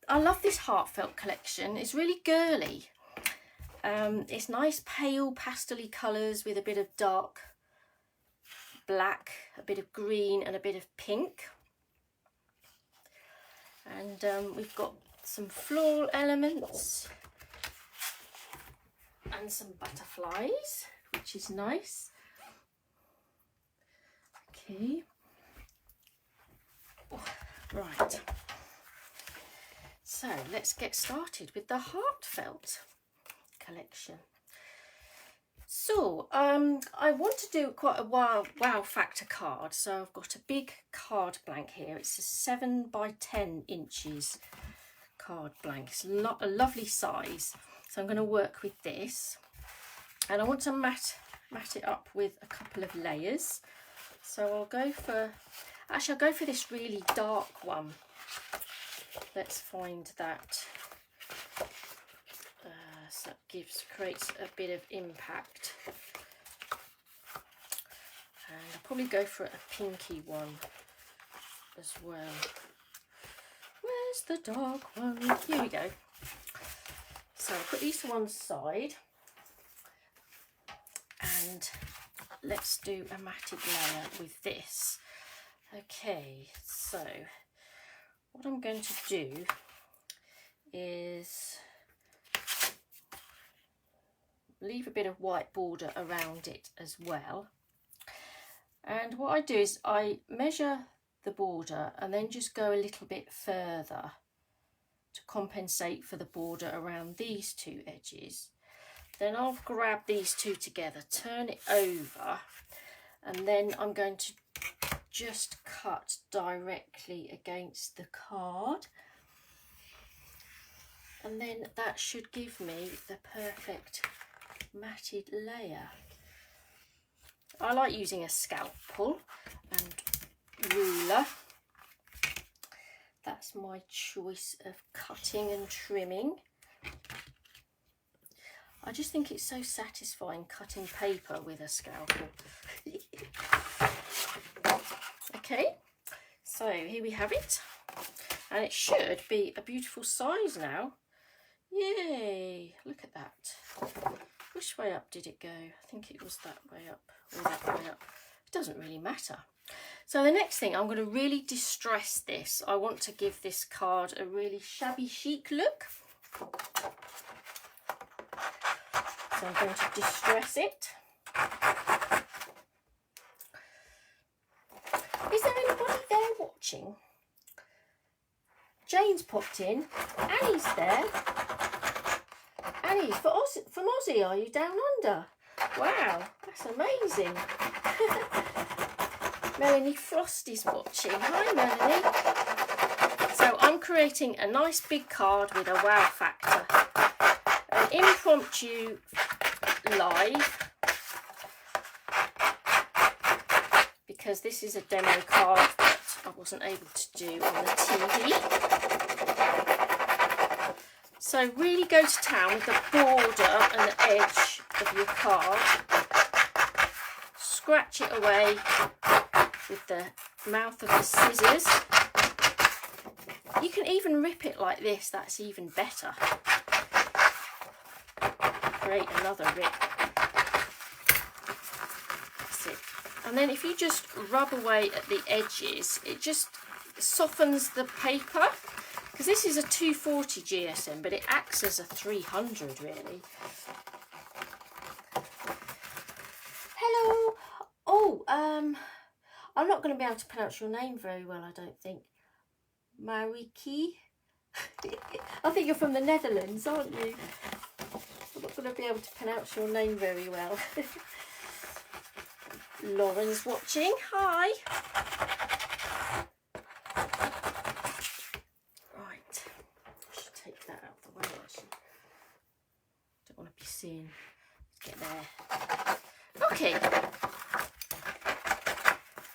I love this Heartfelt collection. It's really girly. It's nice pale pastel-y colours with a bit of dark black, a bit of green and a bit of pink. And we've got some floral elements and some butterflies, which is nice. Okay. Oh, right. So let's get started with the Heartfelt collection. So I want to do quite a wow factor card. So I've got a big card blank here. It's a 7 by 10 inches card blank. It's a lovely size. So I'm going to work with this, and I want to mat it up with a couple of layers. So I'll go for this really dark one. Let's find that. So that creates a bit of impact. And I'll probably go for a pinky one as well. Where's the dark one? Here we go. So I'll put these to one side, and let's do a matted layer with this. Okay, so what I'm going to do is leave a bit of white border around it as well. And what I do is I measure the border and then just go a little bit further to compensate for the border around these two edges. Then I'll grab these two together, turn it over, and then I'm going to just cut directly against the card. And then that should give me the perfect matted layer. I like using a scalpel and ruler. That's my choice of cutting and trimming. I just think it's so satisfying cutting paper with a scalpel. Okay, so here we have it, and it should be a beautiful size now. Yay, look at that. Which way up did it go? I think it was that way up or that way up. It doesn't really matter. So the next thing, I'm going to really distress this. I want to give this card a really shabby chic look. So I'm going to distress it. Is there anybody there watching? Jane's popped in. Annie's there. Annie, from Aussie, are you down under? Wow, that's amazing. Melanie Frost is watching. Hi, Melanie. So I'm creating a nice big card with a wow factor. An impromptu live, because this is a demo card that I wasn't able to do on the TV. So really go to town with the border and the edge of your card. Scratch it away with the mouth of the scissors. You can even rip it like this, that's even better. Create another rip. That's it. And then if you just rub away at the edges, it just softens the paper. Because this is a 240 GSM, but it acts as a 300 really. Hello. Oh, I'm not going to be able to pronounce your name very well, I don't think. Mariki. I think you're from the Netherlands, aren't you? I'm not going to be able to pronounce your name very well. Lauren's watching. Hi. Right. I should take that out of the way, actually. Don't want to be seen. Let's get there. Okay.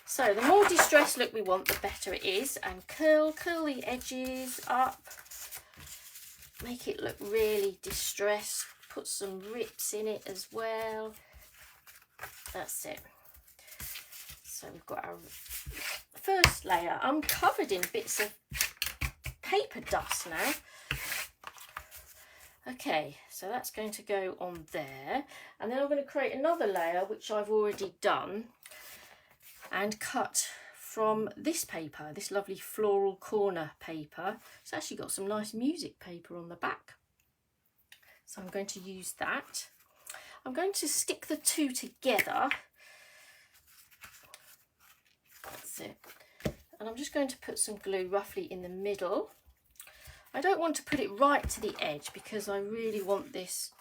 So the more distressed look we want, the better it is. And curl the edges up. Make it look really distressed. Put some rips in it as well. That's it. So we've got our first layer. I'm covered in bits of paper dust now. Okay, so that's going to go on there, and then I'm going to create another layer which I've already done and cut from this paper, this lovely floral corner paper. It's actually got some nice music paper on the back, so I'm going to use that. I'm going to stick the two together. That's it. And I'm just going to put some glue roughly in the middle. I don't want to put it right to the edge because I really want these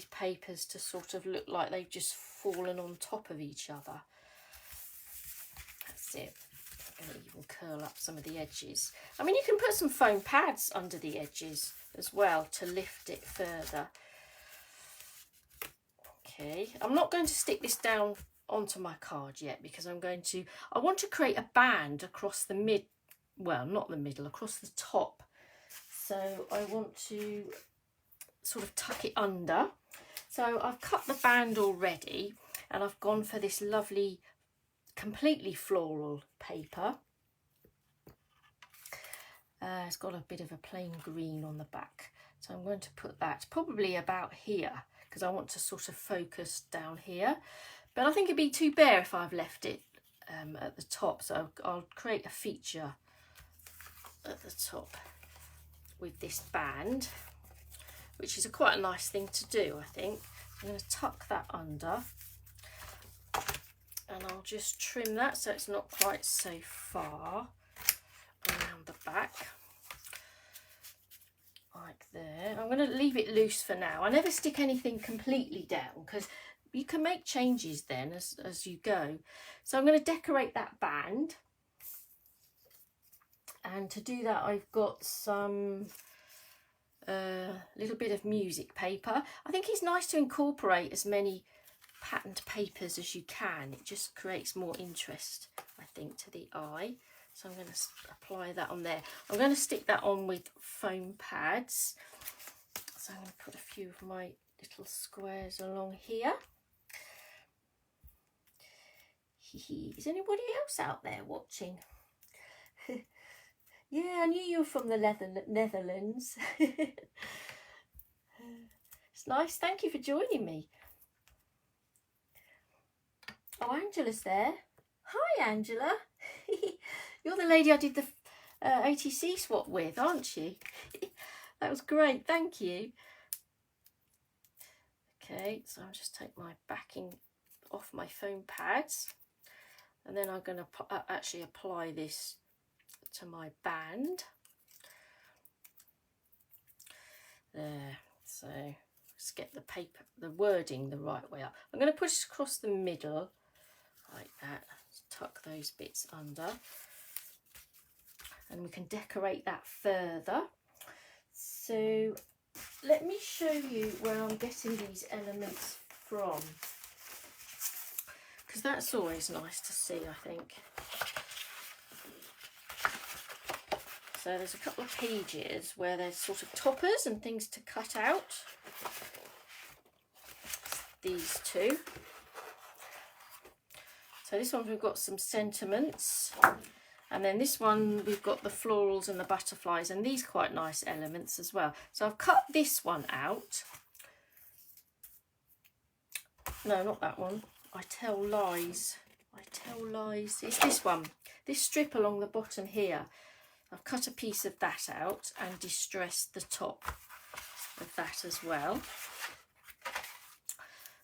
papers to sort of look like they've just fallen on top of each other. That's it. I'm going to even curl up some of the edges. I mean, you can put some foam pads under the edges as well to lift it further. Okay, I'm not going to stick this down onto my card yet because I want to create a band across the not the middle, across the top. So I want to sort of tuck it under. So I've cut the band already, and I've gone for this lovely, completely floral paper. It's got a bit of a plain green on the back. So I'm going to put that probably about here because I want to sort of focus down here. But I think it'd be too bare if I've left it at the top. So I'll create a feature at the top with this band, which is quite a nice thing to do, I think. I'm going to tuck that under, and I'll just trim that so it's not quite so far around the back, like there. I'm going to leave it loose for now. I never stick anything completely down because you can make changes then as you go. So I'm going to decorate that band. And to do that, I've got some little bit of music paper. I think it's nice to incorporate as many patterned papers as you can. It just creates more interest, I think, to the eye. So I'm going to apply that on there. I'm going to stick that on with foam pads. So I'm going to put a few of my little squares along here. Is anybody else out there watching? Yeah, I knew you were from the Netherlands. It's nice. Thank you for joining me. Oh, Angela's there. Hi, Angela. You're the lady I did the ATC swap with, aren't you? That was great. Thank you. Okay, so I'll just take my backing off my foam pads, and then I'm going to actually apply this to my band there. So let's get the wording the right way up. I'm going to push across the middle like that, tuck those bits under, and we can decorate that further. So let me show you where I'm getting these elements from, because that's always nice to see, I think. So there's a couple of pages where there's sort of toppers and things to cut out. These two. So this one we've got some sentiments, and then this one we've got the florals and the butterflies, and these quite nice elements as well. So I've cut this one out. No, not that one. I tell lies. I tell lies. It's this one. This strip along the bottom here. I've cut a piece of that out and distressed the top of that as well.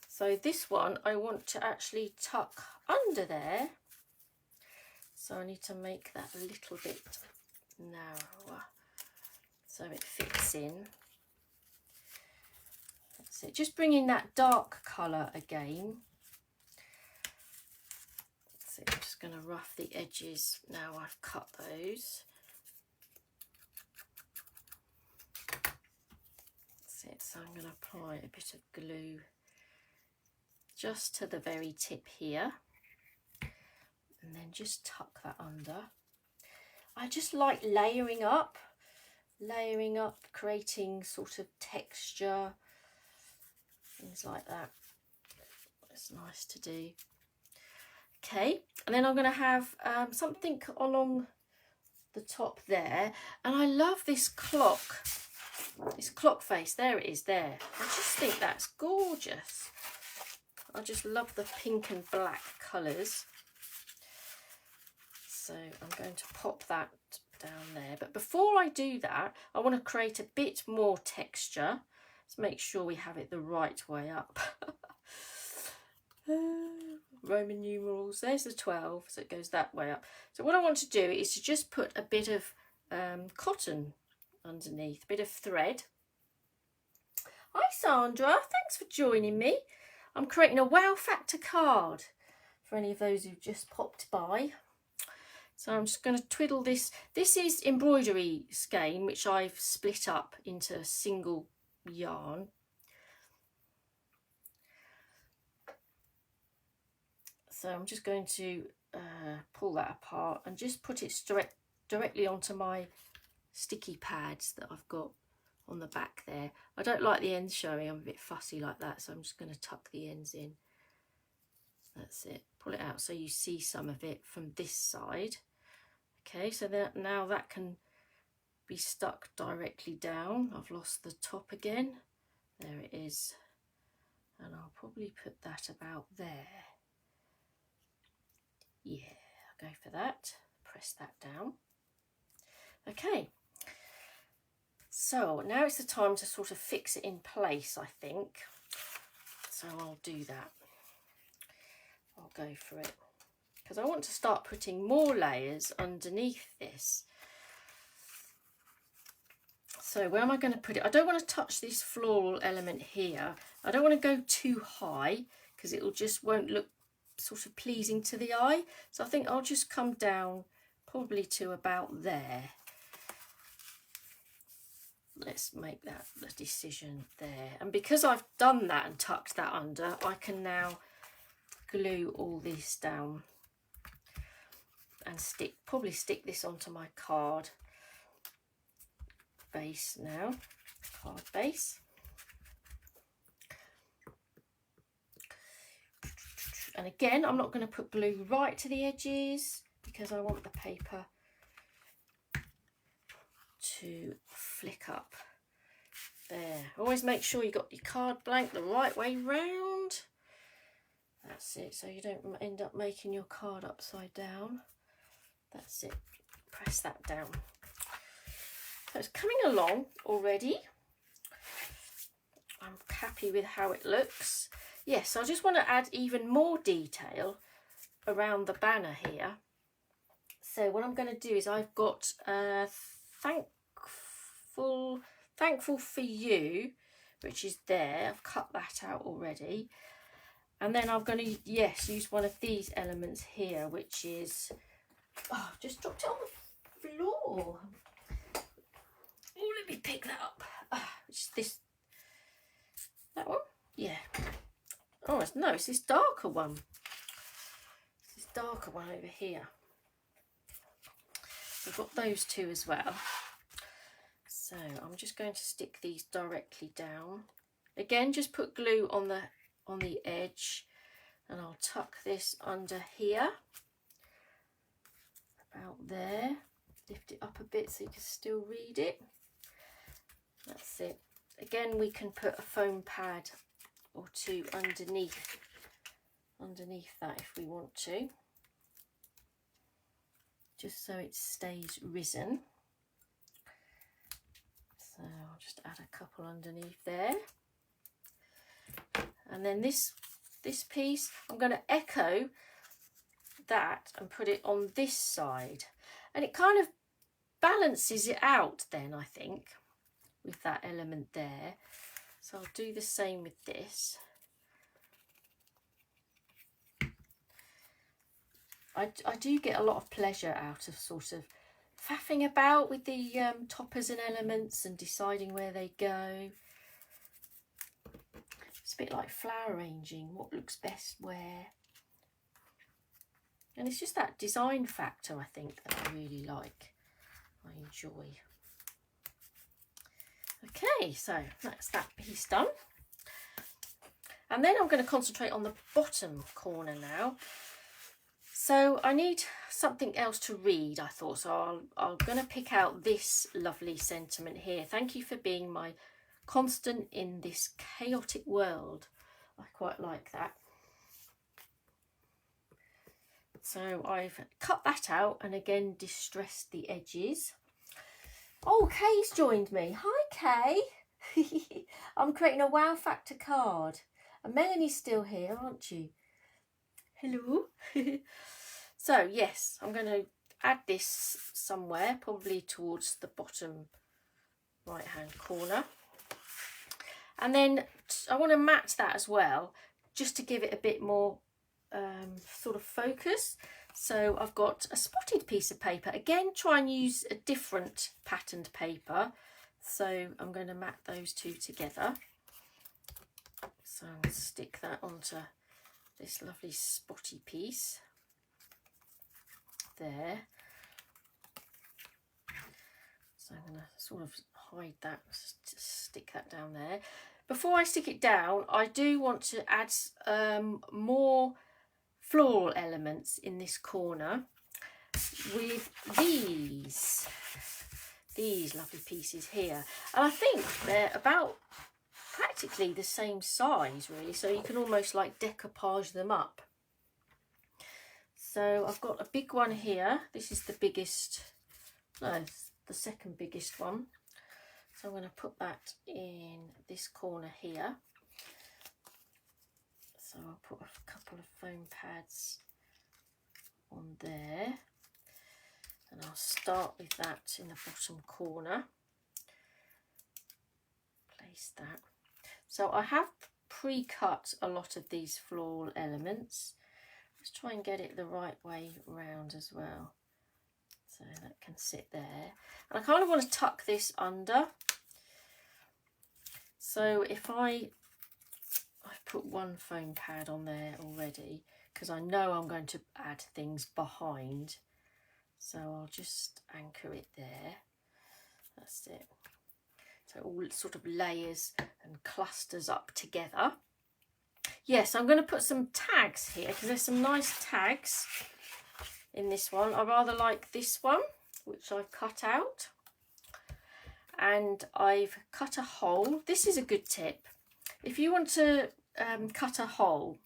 So this one I want to actually tuck under there. So I need to make that a little bit narrower so it fits in. That's it. Just bringing that dark colour again. So I'm just going to rough the edges now I've cut those. So I'm going to apply a bit of glue just to the very tip here, and then just tuck that under. I just like layering up, creating sort of texture, things like that. It's nice to do. Okay, and then I'm going to have something along the top there. And I love this clock face. There it is there. I just think that's gorgeous. I just love the pink and black colours. So I'm going to pop that down there. But before I do that, I want to create a bit more texture. Let's make sure we have it the right way up. Roman numerals. There's the 12, so it goes that way up. So what I want to do is to just put a bit of cotton underneath, a bit of thread. Hi Sandra, thanks for joining me. I'm creating a wow factor card for any of those who've just popped by. So I'm just going to twiddle this. This is embroidery skein, which I've split up into a single yarn. So I'm just going to pull that apart and just put it directly onto my sticky pads that I've got on the back there. I don't like the ends showing, I'm a bit fussy like that, so I'm just going to tuck the ends in. That's it. Pull it out so you see some of it from this side. Okay, so now that can be stuck directly down. I've lost the top again. There it is. And I'll probably put that about there. Yeah, I'll go for that. Press that down. Okay. So now it's the time to sort of fix it in place, I think. So I'll do that. I'll go for it. Because I want to start putting more layers underneath this. So where am I going to put it? I don't want to touch this floral element here. I don't want to go too high because it won't look sort of pleasing to the eye. So I think I'll just come down probably to about there. Let's make that the decision there. And because I've done that and tucked that under, I can now glue all this down and probably stick this onto my card base now. Card base. And again, I'm not going to put glue right to the edges because I want the paper to flick up. There. Always make sure you got your card blank the right way round. That's it, so you don't end up making your card upside down. That's it. Press that down. So it's coming along already. I'm happy with how it looks. Yes, I just want to add even more detail around the banner here. So what I'm going to do is I've got thankful for you, which is there. I've cut that out already. And then I'm going to, use one of these elements here, which is, I've just dropped it on the floor. Oh, let me pick that up. Which is this, that one? Yeah. Oh, it's this darker one. It's this darker one over here. I've got those two as well. So I'm just going to stick these directly down. Again, just put glue on the edge, and I'll tuck this under here, about there. Lift it up a bit so you can still read it. That's it. Again, we can put a foam pad or two underneath that if we want to, just so it stays risen. So I'll just add a couple underneath there. And then this piece, I'm going to echo that and put it on this side. And it kind of balances it out then, I think, with that element there. So I'll do the same with this. I do get a lot of pleasure out of sort of faffing about with the toppers and elements and deciding where they go. It's a bit like flower arranging, what looks best where. And it's just that design factor, I think, that I really like, I enjoy. Okay, so that's that piece done. And then I'm going to concentrate on the bottom corner now. So I need something else to read, I thought, so I'm going to pick out this lovely sentiment here. Thank you for being my constant in this chaotic world. I quite like that. So I've cut that out and again distressed the edges. Oh, Kay's joined me. Hi, Kay. I'm creating a wow factor card. And Melanie's still here, aren't you? Hello. So yes, I'm going to add this somewhere, probably towards the bottom right hand corner. And then I want to match that as well, just to give it a bit more sort of focus. So I've got a spotted piece of paper. Again, try and use a different patterned paper. So I'm going to mat those two together. So I'm going to stick that onto this lovely spotty piece there. So I'm going to sort of hide that, stick that down there. Before I stick it down, I do want to add more floral elements in this corner with these lovely pieces here. And I think they're about practically the same size really, so you can almost like decoupage them up. So I've got a big one here. This is the biggest, no, it's the second biggest one. So I'm going to put that in this corner here. So I'll put a couple of foam pads on there, and I'll start with that in the bottom corner. Place that. So I have pre-cut a lot of these floral elements. Let's try and get it the right way round as well, so that can sit there. And I kind of want to tuck this under. So if I've put one foam pad on there already, because I know I'm going to add things behind. So I'll just anchor it there. That's it. So all sort of layers and clusters up together. Yes, I'm going to put some tags here, because there's some nice tags in this one. I rather like this one, which I've cut out. And I've cut a hole. This is a good tip. If you want to cut a hole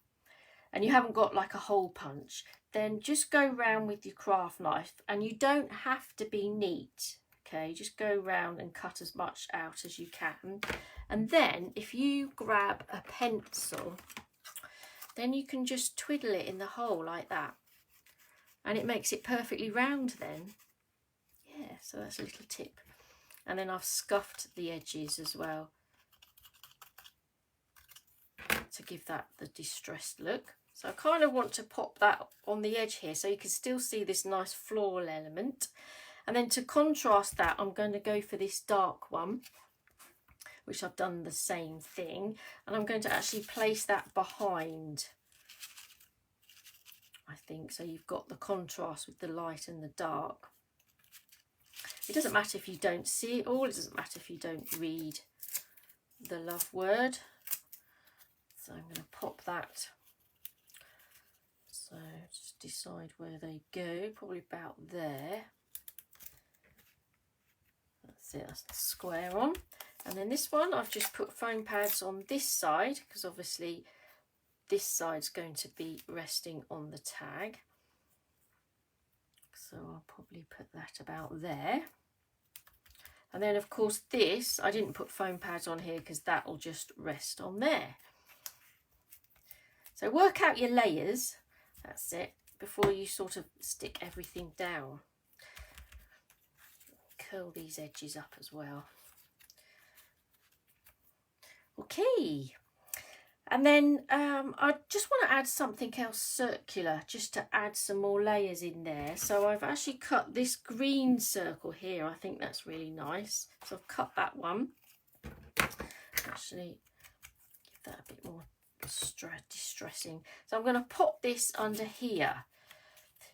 and you haven't got like a hole punch, then just go round with your craft knife, and you don't have to be neat. Okay, just go round and cut as much out as you can. And then if you grab a pencil, then you can just twiddle it in the hole like that. And it makes it perfectly round then. Yeah, so that's a little tip. And then I've scuffed the edges as well to give that the distressed look. So I kind of want to pop that on the edge here so you can still see this nice floral element. And then to contrast that, I'm going to go for this dark one, which I've done the same thing. And I'm going to actually place that behind, I think. So you've got the contrast with the light and the dark. It doesn't matter if you don't see it all. It doesn't matter if you don't read the love word. So I'm going to pop that. So just decide where they go. Probably about there. That's it. That's the square on. And then this one, I've just put foam pads on this side, because obviously this side's going to be resting on the tag. So I'll probably put that about there. And then of course this, I didn't put foam pads on here because that will just rest on there. So work out your layers, that's it, before you sort of stick everything down. Curl these edges up as well. Okay. And then I just want to add something else circular, just to add some more layers in there. So I've actually cut this green circle here. I think that's really nice. So I've cut that one. Actually, give that a bit more distressing. So I'm going to pop this under here,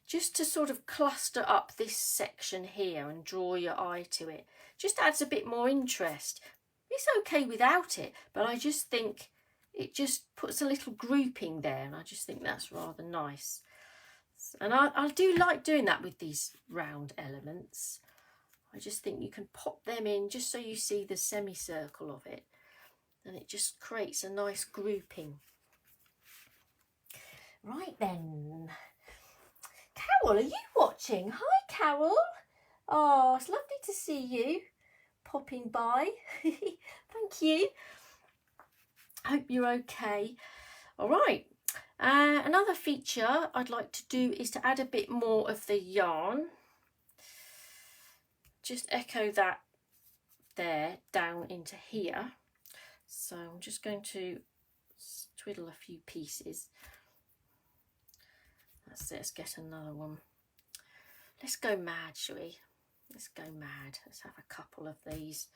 just to sort of cluster up this section here and draw your eye to it. Just adds a bit more interest. It's okay without it, but I just think it just puts a little grouping there, and I just think that's rather nice. And I do like doing that with these round elements. I just think you can pop them in just so you see the semicircle of it, and it just creates a nice grouping. Right then, Carol, are you watching? Hi Carol. Oh, it's lovely to see you popping by. Thank you. Hope you're okay. All right. Another feature I'd like to do is to add a bit more of the yarn. Just echo that there down into here. So I'm just going to twiddle a few pieces. That's it. Let's get another one. Let's go mad, shall we? Let's go mad. Let's have a couple of these.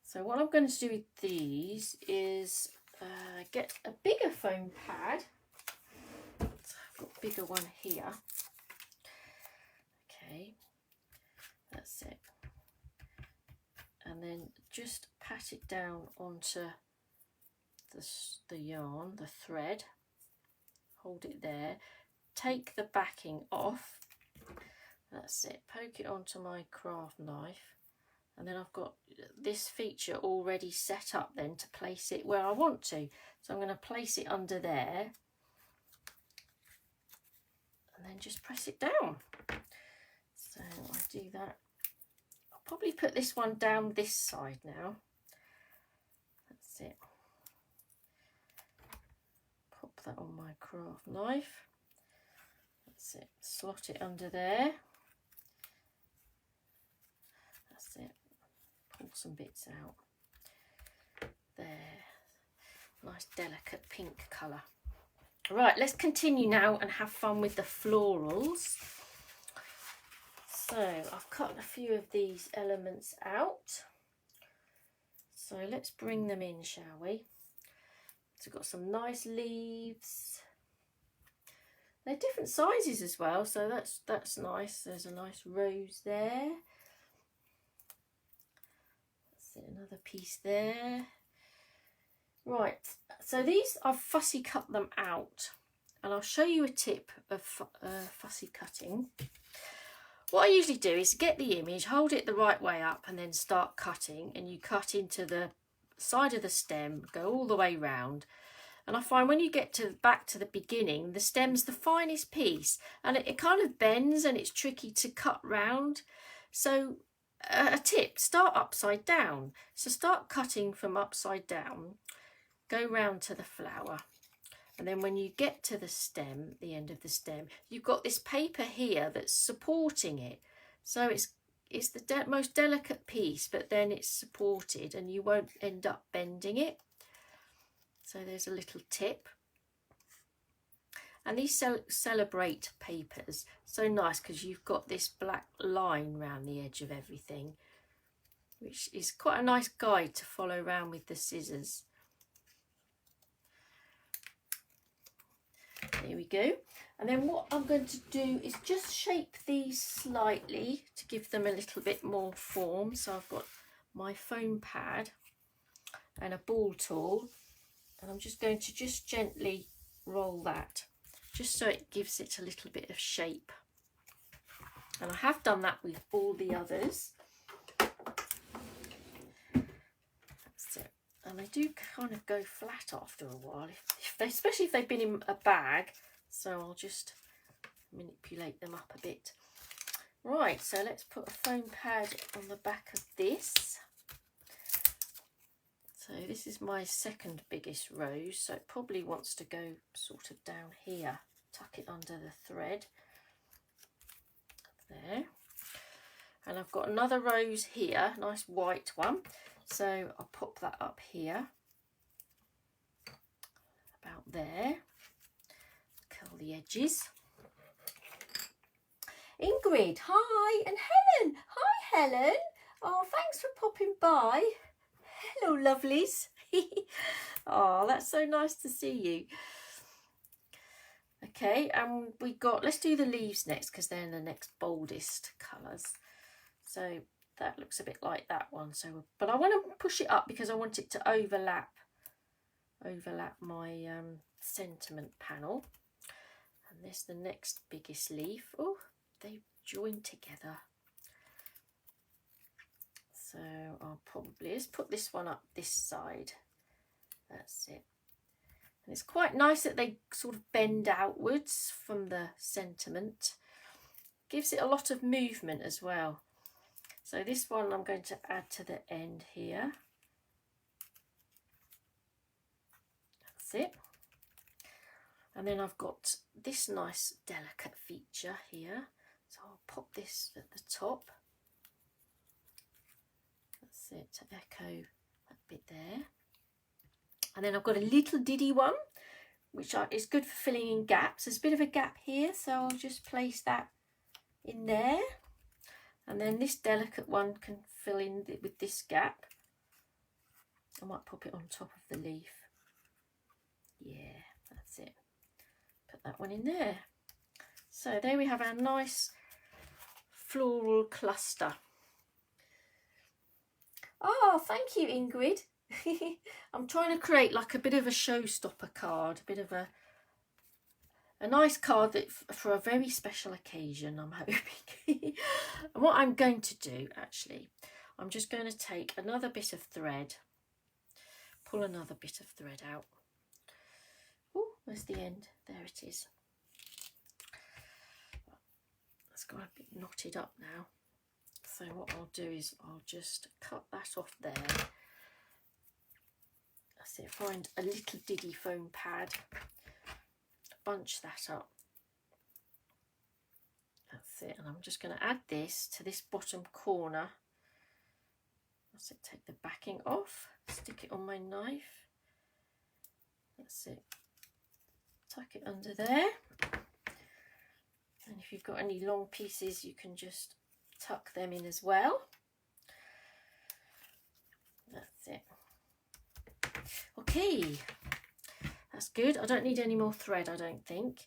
So what I'm going to do with these is get a bigger foam pad. So I've got a bigger one here. Okay, that's it. And then just pat it down onto the yarn, the thread. Hold it there. Take the backing off. That's it. Poke it onto my craft knife. And then I've got this feature already set up then to place it where I want to. So I'm going to place it under there. And then just press it down. So I do that. I'll probably put this one down this side now. That's it. Pop that on my craft knife. That's it. Slot it under there. That's it. Pull some bits out. There. Nice delicate pink colour. Right, let's continue now and have fun with the florals. So I've cut a few of these elements out. So let's bring them in, shall we? So we've got some nice leaves. They're different sizes as well, so that's nice. There's a nice rose there. Another piece there. Right, so these I've fussy cut them out, and I'll show you a tip of fussy cutting. What I usually do is get the image, hold it the right way up, and then start cutting, and you cut into the side of the stem, go all the way round. And I find when you get back to the beginning, the stem's the finest piece, and it kind of bends and it's tricky to cut round. So a tip, start upside down. So start cutting from upside down, go round to the flower, and then when you get to the stem, the end of the stem, you've got this paper here that's supporting it. So it's the most delicate piece, but then it's supported and you won't end up bending it. So there's a little tip. And these celebrate papers, so nice because you've got this black line around the edge of everything, which is quite a nice guide to follow around with the scissors. There we go. And then what I'm going to do is just shape these slightly to give them a little bit more form. So I've got my foam pad and a ball tool, and I'm just going to just gently roll that, just so it gives it a little bit of shape. And I have done that with all the others. That's it. And they do kind of go flat after a while, especially if they've been in a bag. So I'll just manipulate them up a bit. Right, so let's put a foam pad on the back of this. So this is my second biggest rose, so it probably wants to go sort of down here. Tuck it under the thread. There. And I've got another rose here, nice white one. So I'll pop that up here. About there. Curl the edges. Ingrid, hi, and Helen. Hi, Helen. Oh, thanks for popping by. Hello, lovelies. Oh, that's so nice to see you. Okay, and we got, let's do the leaves next because they're the next boldest colours. So that looks a bit like that one. So, but I want to push it up because I want it to overlap my sentiment panel. And And this the next biggest leaf. Oh, they join together. So I'll probably just put this one up this side. That's it. And it's quite nice that they sort of bend outwards from the sentiment. Gives it a lot of movement as well. So this one I'm going to add to the end here. That's it. And then I've got this nice delicate feature here. So I'll pop this at the top. That's it, to echo that bit there. And then I've got a little diddy one, which is good for filling in gaps. There's a bit of a gap here, so I'll just place that in there. And then this delicate one can fill in with this gap. I might pop it on top of the leaf. Yeah, that's it. Put that one in there. So there we have our nice floral cluster. Oh, thank you, Ingrid. I'm trying to create like a bit of a showstopper card, a bit of a nice card that for a very special occasion, I'm hoping. And what I'm going to do, actually, I'm just going to take another bit of thread, pull another bit of thread out. Oh, where's the end? There it is. It's got a bit knotted up now. So what I'll do is I'll just cut that off there. That's it, find a little diddy foam pad, bunch that up. That's it, and I'm just going to add this to this bottom corner. That's it, take the backing off, stick it on my knife. That's it, tuck it under there. And if you've got any long pieces, you can just tuck them in as well. That's it. Okay, that's good. I don't need any more thread, I don't think.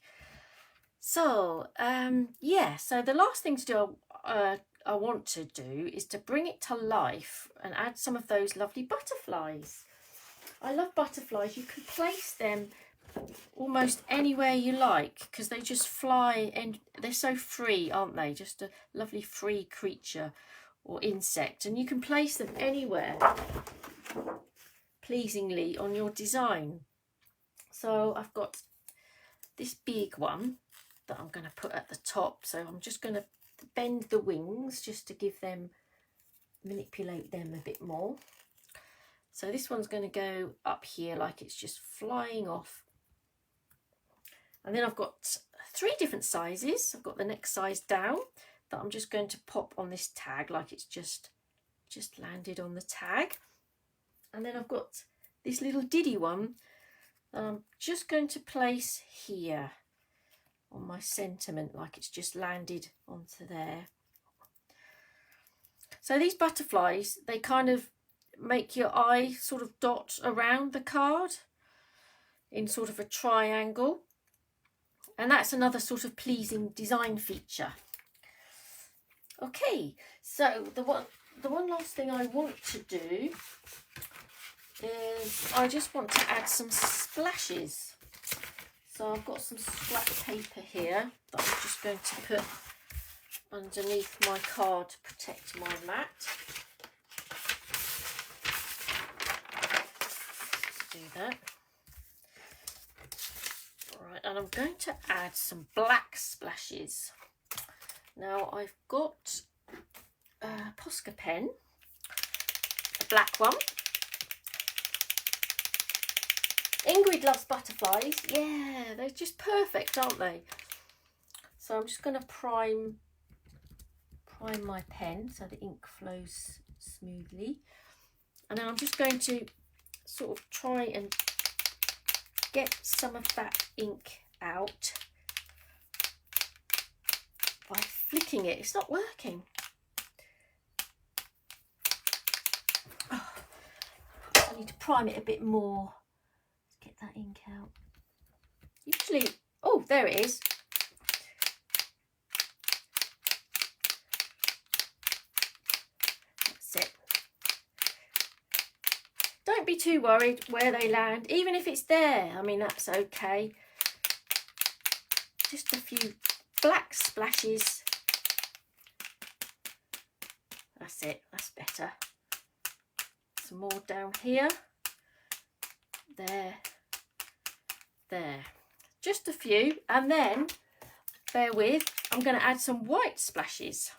So yeah, so the last thing to do I want to do is to bring it to life and add some of those lovely butterflies. I love butterflies. You can place them almost anywhere you like because they just fly and they're so free, aren't they? Just a lovely free creature or insect, and you can place them anywhere pleasingly on your design. So I've got this big one that I'm going to put at the top, so I'm just going to bend the wings just to give them, manipulate them a bit more. So this one's going to go up here like it's just flying off. And then I've got 3 different sizes. I've got the next size down that I'm just going to pop on this tag like it's just landed on the tag. And then I've got this little diddy one that I'm just going to place here on my sentiment like it's just landed onto there. So these butterflies, they kind of make your eye sort of dot around the card in sort of a triangle. And that's another sort of pleasing design feature. Okay, so the one last thing I want to do is I just want to add some splashes. So I've got some scrap paper here that I'm just going to put underneath my card to protect my mat. Do that. Right, and I'm going to add some black splashes. Now I've got a Posca pen, a black one. Ingrid loves butterflies. Yeah, they're just perfect, aren't they? So I'm just going to prime my pen so the ink flows smoothly. And then I'm just going to sort of try and get some of that ink out by flicking it. It's not working. Oh, I need to prime it a bit more. Let's get that ink out. Usually, oh, there it is. That's it. Don't be too worried where they land, even if it's there. I mean, that's okay. just a few black splashes. That's it, that's better. Some more down here. There, there. Just a few, and then, bear with, I'm going to add some white splashes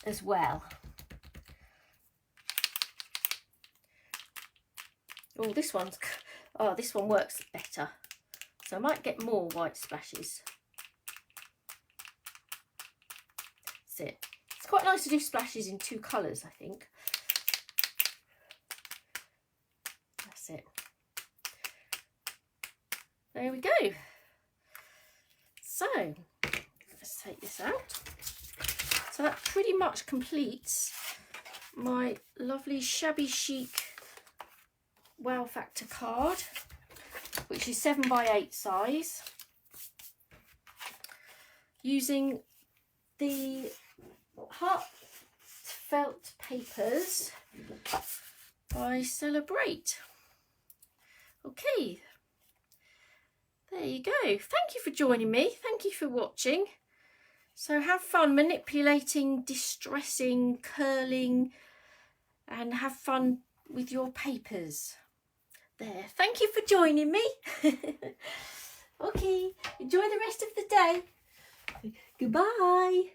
as well. Oh, this one works better. So I might get more white splashes. That's it. It's quite nice to do splashes in 2 colours, I think. That's it. There we go. So, let's take this out. So that pretty much completes my lovely shabby chic Wow Factor card, which is 7x8 size, using the Heartfelt papers by Celebrate. Okay, there you go. Thank you for joining me. Thank you for watching. So have fun manipulating, distressing, curling, and have fun with your papers. There. Thank you for joining me. Okay, enjoy the rest of the day. Goodbye.